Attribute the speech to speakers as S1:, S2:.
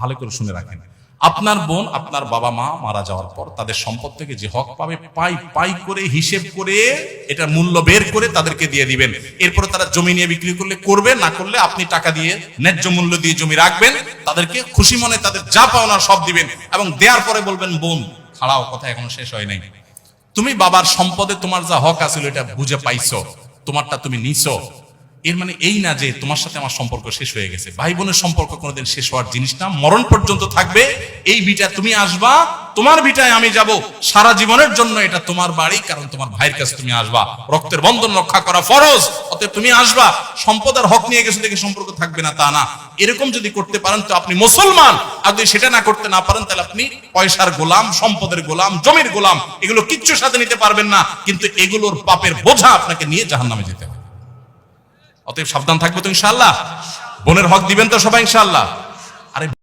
S1: ভালো করে শুনে রাখেন, আপনার বোন আপনার বাবা মা মারা যাওয়ার পর তাদের সম্পদ থেকে যে হক পাবে পাই পাই করে হিসেব করে এটা মূল্য বের করে তাদেরকে দিয়ে দিবেন। এরপরে তারা জমি নিয়ে বিক্রি করলে করবে, না করলে আপনি টাকা দিয়ে ন্যায্য মূল্য দিয়ে জমি রাখবেন, তাদেরকে খুশি মনে তাদের যা পাওনা সব দিবেন এবং দেওয়ার পরে বলবেন, বোন খাড়াও, কথা এখনো শেষ হয় নাই, তুমি বাবার সম্পদে তোমার যা হক আছিল এটা বুঝে পাইছো, তোমারটা তুমি নিছো। এর মানে এই না যে তোমার সাথে আমার সম্পর্ক শেষ হয়ে গেছে। ভাই বোনের সম্পর্ক কোনোদিন শেষ হওয়ার জিনিস না, মরণ পর্যন্ত থাকবে। এই বিটা তুমি আসবা, তোমার বিটায় আমি যাব, সারা জীবনের জন্য এটা তোমার বাড়ি, কারণ তোমার ভাইয়ের কাছে তুমি আসবা, রক্তের বন্ধন রক্ষা করা ফরজ, অতএব তুমি আসবা। সম্পদের হক নিয়ে গেছে দেখে সম্পর্ক থাকবে না তা না। এরকম যদি করতে পারেন তো আপনি মুসলমান, আর যদি সেটা না করতে না পারেন তাহলে আপনি পয়সার গোলাম, সম্পদের গোলাম, জমির গোলাম, এগুলো কিচ্ছু সাথে নিতে পারবেন না, কিন্তু এগুলোর পাপের বোঝা আপনাকে নিয়ে জাহান্নামে যেতে হবে। অতএব সাবধান থাকবো তো ইনশাআল্লাহ। বোনের হক দিবেন তো সবাই ইনশাআল্লাহ। আরে